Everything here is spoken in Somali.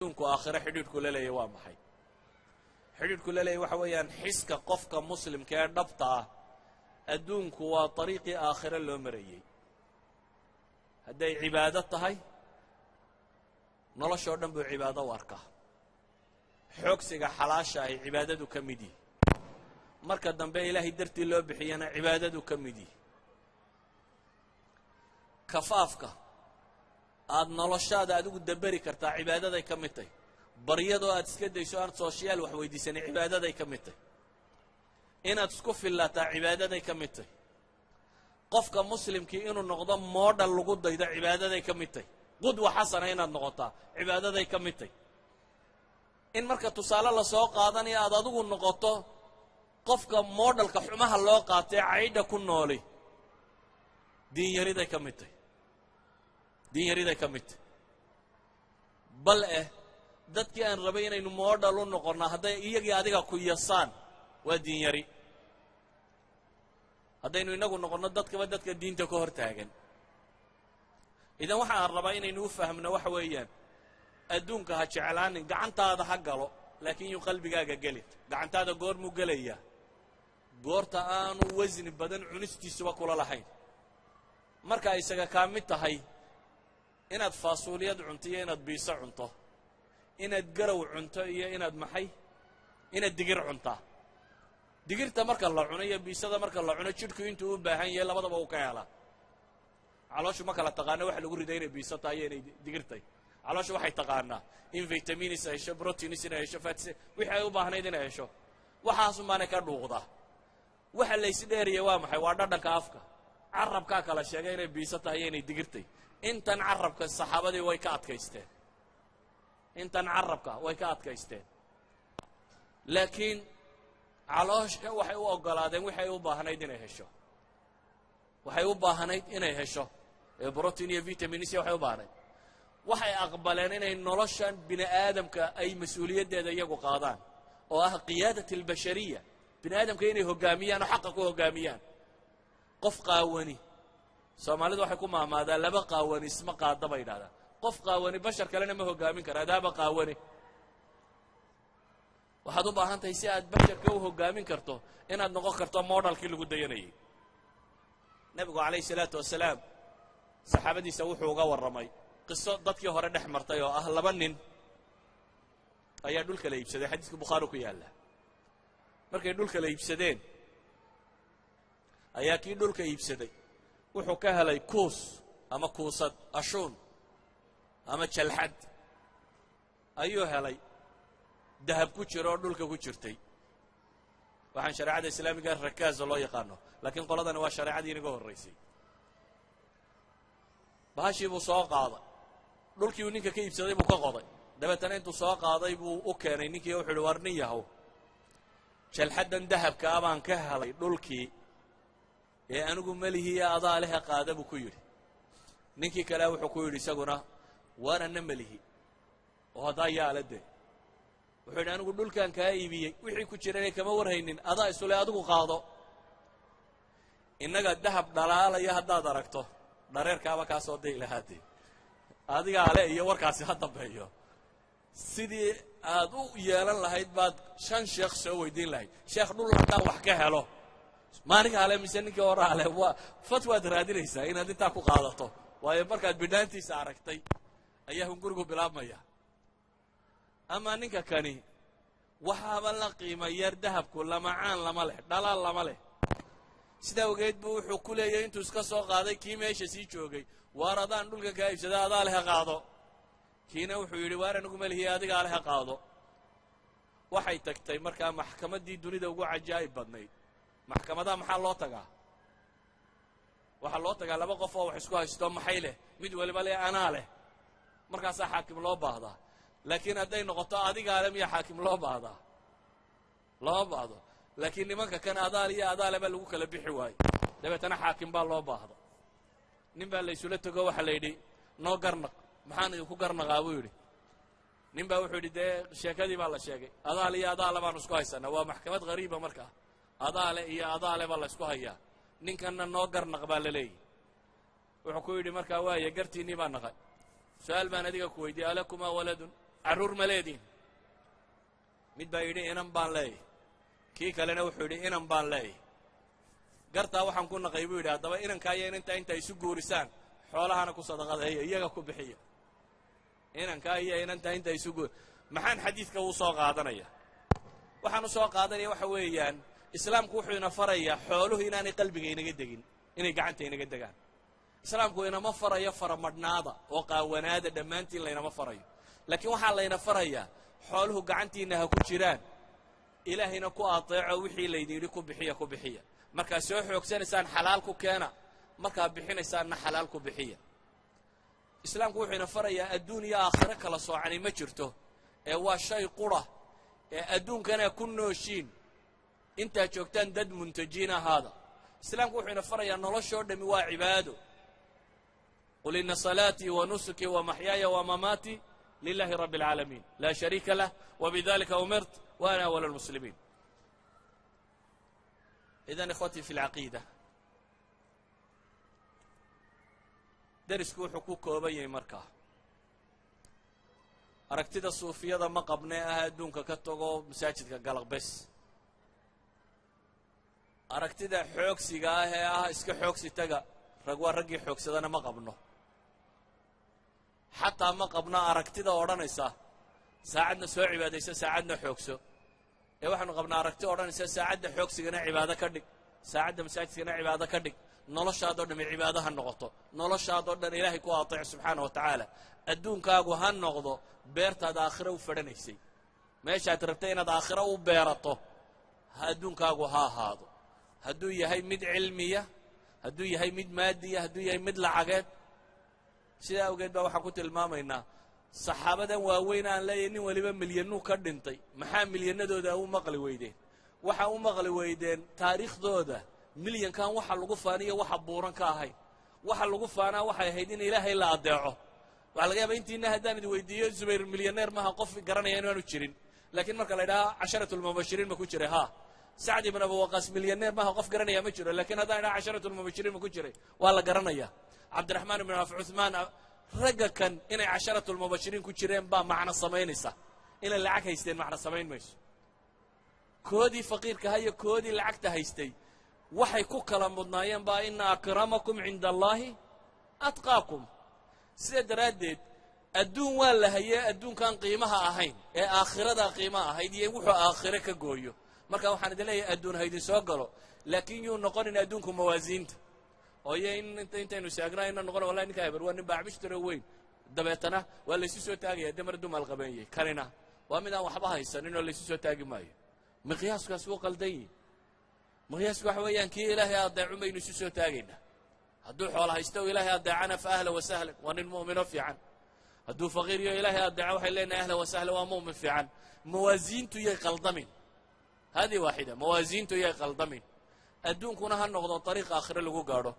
adduunku aakhiro xidhiidhku la leeyahay waa maxay xidhiidhku la leeyahay waxa weeyaan xiska qofka muslimka ee dhabta ah adduunku waa dariiqii aakhiro loo marayay hadday cibaado tahay noloshoo dhan buu cibaado u arkaa xoogsiga xalaasha ay cibaadadu ka mid yihi marka dambe ilaahay dartii loo bixiyana cibaadadu ka mid yihi kafaafka aad noloshaada adigu daberi kartaa cibaadaday ka mid tahay baryadoo aad iska dayso aan sooshiyaal wax weydiisanay cibaadaday ka mid tahay inaad isku fillataa cibaadaday ka mid tahay qofka muslimkii inuu noqdo moodhal lagu daydo cibaadaday ka mid tahay qudwa xasana inaad noqotaa cibaadaday ka mid tahay in marka tusaale lasoo qaadanayo aad adigu noqoto qofka moodhalka xumaha loo qaatee caydha ku nooli diinyariday ka mid tahay diinyariday ka mid tahay bal dadkii aan rabay inaynu moodhal u noqonnaa hadday iyagii adiga ku yasaan waa diinyari haddaynu inagu noqonno dadkaba dadka diinta ka hor taagan idan waxaan rabaa inaynu u fahmno waxa weeyaan adduunka ha jeclaanin gacantaada ha galo laakiin yuu qalbigaaga gelin gacantaada goormuu gelayaa goorta aanu wasni badan cunistiisuba kula lahayn marka isaga kaa mid tahay inaad faasuuliyad cunto iyo inaad biiso cunto inaad garow cunto iyo inaad maxay inaad digir cuntaa digirta marka la cuno iyo biisada marka la cuno jidhku intuu u baahan yahay labadaba uu ka helaa calooshu ma kala taqaano waxa lagu riday inay biiso tahay iyo inay digir tahay calooshu waxay taqaanaa in vitamins ay hesho proteins inay hesho fats wixii ay u baahnayd inay hesho waxaasun baanay ka dhuuqdaa waxa laysi dheeriyay waa maxay waa dhadhanka afka carabkaa kala sheegay inay biiso tahay iyo inay digirtay intan carabka saxaabadii way ka adkaysteen intan carabka way ka adkaysteen laakiin caloosha waxay u ogolaadeen waxay u baahnayd inay hesho waxay u baahnayd inay hesho protein iyo vitamins waxay u baahnayd waxay aqbaleen inay noloshan bini aadamka ay mas-uuliyaddeeda iyagu qaadaan oo ah qiyaadat albashariya bini aadamka inay hoggaamiyaan oo xaqa ku hoggaamiyaan qof qaawani soomaalidu waxay ku maamaadaa laba qaawani isma qaada bay yidhahdaan qof qaawani bashar kalena ma hoggaamin kara adaaba qaawani waxaad u baahan tahay si aad basharka u hoggaamin karto inaad noqon karto moodhalkii lagu dayanayay nebigu calayhi salaatu wasalaam saxaabadiisa wuxuu uga warramay qiso dadkii hore dhex martay oo ah laba nin ayaa dhulka la iibsaday xadiiska bukhaari ku yaalla markay dhulka la iibsadeen ayaa kii dhulka iibsaday wuxuu ka helay kuus ama kuusad ashuun ama jalxad ayuu helay dahab ku jiro oo dhulka ku jirtay waxaan shareecada islaamiga rakaaza loo yaqaano laakiin qoladani waa shareecadii inaga horraysay bahashii buu soo qaaday dhulkii uu ninka ka iibsaday buu ka qoday dabeetana intuu soo qaaday buu u keenay ninkii wuxuu uhi war nin yahow jalxaddan dahabka ah baan ka helay dhulkii ee anigu melihiiyo adaa leha qaada buu ku yidhi ninkii kale wuxuu ku yidhi isaguna waan anna melihi oo haddaa yaala dee wuxuu yidhi anigu dhulkan kaa iibiyey wixii ku jirana kama warhaynin adaa isule adigu qaado innaga dahab dhalaalaya haddaad aragto dhareerkaaba kaa soo day lahaatee adigaa le iyo warkaasi ha dambeeyo sidii aad u yeelan lahayd baad 5 sheekh soo weydiin lahayd sheekh dhul haddaan wax ka helo maaniga ale mise ninkii hore ale waa fatwaad raadinaysaa inaad intaa ku qaadato waayo markaad bidhaantiisa aragtay ayaa hungurigu bilaabmaya ama ninka kani waxaaba la qiima yar dahabku lamacaan lama leh dhalaal lama leh sidaa ogeed buu wuxuu ku leeyahay intuu iska soo qaaday kii meesha sii joogay waar adaan dhulka kaa iibsada adaa leha qaado kiina wuxuu yidhi waar anigu melihiya adigaa leha qaado waxay tagtay markaa maxkamaddii dunida ugu cajaa'ib badnayd maxkamadaha maxaa loo tagaa waxaa loo tagaa laba qof oo wax isku haysto maxay leh mid waliba leh anaa leh markaasaa xaakim loo baahdaa laakiin hadday noqoto adigaa le miyaa xaakim loo baahdaa lama baahdo laakiin nimanka kan adaal iyo adaale baa lagu kala bixi waayo dabeetana xaakim baa loo baahda nin baa la isula tego waxaa la yidhi noo garnaq maxaan idinku garnaqaa buu yidhi nin baa wuxuu yidhi dee sheekadii baa la sheegay adaal iyo adaale baanu isku haysanaa waa maxkamad hariiba markaa adaale iyo adaale baa la isku hayaa ninkanna noo garnaq baa la leeyahy wuxuu ku yidhi markaa waaye gartiinnii baa naqay su-aal baan adiga ku weydiiyey alakumaa waladun carruur ma leediin mid baa yidhi inan baan leeyahy kii kalena wuxuu yidhi inan baan leeyahy gartaa waxaan ku naqay buu yidhi haddaba inankaa iyo inantaa inta isu guurisaan xoolahana ku sadaqadeeya iyaga ku bixiya inankaa iyo inantaa inta isu guur maxaan xadiidka uu soo qaadanaya waxaan u soo qaadanaya waxa weeyaan islaamku wuxuu ina farayaa xooluhu inaanay qalbiga inaga degin inay gacanta inaga degaan islaamku inama farayo faramadhnaada oo qaawanaada dhammaantiin laynama farayo laakiin waxaa layna farayaa xooluhu gacantiinna ha ku jiraan ilaahayna ku ateeco wixii laydin yidhi ku bixiya markaad soo xoogsanaysaan xalaal ku keena markaad bixinaysaanna xalaal ku bixiya islaamku wuxuu ina farayaa adduun iyo aakhiro kala soocani ma jirto ee waa shay qura ee adduunkana ku nooshiin intaad joogtaan dad muntajiin ahaada islaamku wuxuu ina farayaa noloshoo dhammi waa cibaado qul ina salaatii wa nusuki wa maxyaaya wa mamaatii lilahi rabbi alcaalamiin laa shariika lah wabidalika umirt wa ana awala almuslimiin idan ikhwatii fi alcaqiida darisku wuxuu ku kooban yahay markaa aragtida suufiyada ma qabnee ah adduunka ka tago masaajidka galaqbes aragtida xoogsiga ah ee ah iska xoogsi taga rag waa raggii xoogsadana ma qabno xataa ma qabno aragtida odhanaysa saacadna soo cibaadayso saacadna xoogso ee waxaanu qabnaa aragti odhanaysa saacadda xoogsigana cibaado ka dhig saacadda masaajidkana cibaado ka dhig noloshaadoo dhammi cibaado ha noqoto noloshaadoo dhan ilaahay ku ateec subxaana wa tacaala adduunkaagu ha noqdo beertaad aakhiro u fadhanaysay meeshaad rabtay inaad aakhiro u beerato adduunkaagu ha ahaado hadduu yahay mid cilmiya hadduu yahay mid maadiya hadduu yahay mid lacageed sidaa awgeed baa waxaan ku tilmaamaynaa saxaabadan waaweyn aan leeyahay nin waliba milyanuu ka dhintay maxaa milyanadooda u maqli weydeen waxa u maqli weydeen taariikhdooda milyankan waxa lagu faaniyo waxa buuran ka ahayd waxa lagu faanaa waxay ahayd in ilaahay la adeeco waxaa laga yaaba intiina haddaan idi weydiiyo zubayr milyaneer maaha qof garanaya inaanu jirin laakiin marka la idhaha casharatulmubashiriin ma ku jiray ha sacd ibn abi waqaas milyaneer maaha qof garanaya ma jiro laakiin haddaan idhaha casharatulmubashiriin ma ku jiray waa la garanaya cabdiraxmaan ibn af cuthmaan ragga kan inay casharatulmubashiriin ku jireen baa macno samaynaysa inay lacag haysteen macno samayn mayso koodii faqiirkaha iyo koodii lacagta haystay waxay ku kala mudnaayeen baa ina akramakum cinda allaahi atqaakum sida daraaddeed adduun waa la hayee adduunkan qiimaha ahayn ee aakhiradaa qiimaha ahayd iyo wuxuu aakhire ka gooyo marka waxaan idin leeyahay adduun ha idin soo galo laakiin yuu noqonin adduunku mawaasiinta oo iyo intaynu saagnaa ina noqon wallahi ninka eber waa nin baacbishtaro weyn dabeetana waa laysu soo taagaya demar dumaal qabeeyey kanina waa mid aan waxba haysanin oo laysu soo taagi maayo miqyaaskaas wuu qaldan yihi miqyaasku waxa weeyaan kii ilaahay adeecun baynu isu soo taagaynaa hadduu xoola haysto o ilaahay adeecana fa ahla wasahlan waa nin mu'mino fiican hadduu faqiir iyo ilaahay adeeco waxay leenahay ahla wasahlan waa mu'min fiican mawaasiintu yay qaldamin hadi waaxida mawaasiintu yay qaldamin adduunkuna ha noqdo ariiq aakhire lagu gaadho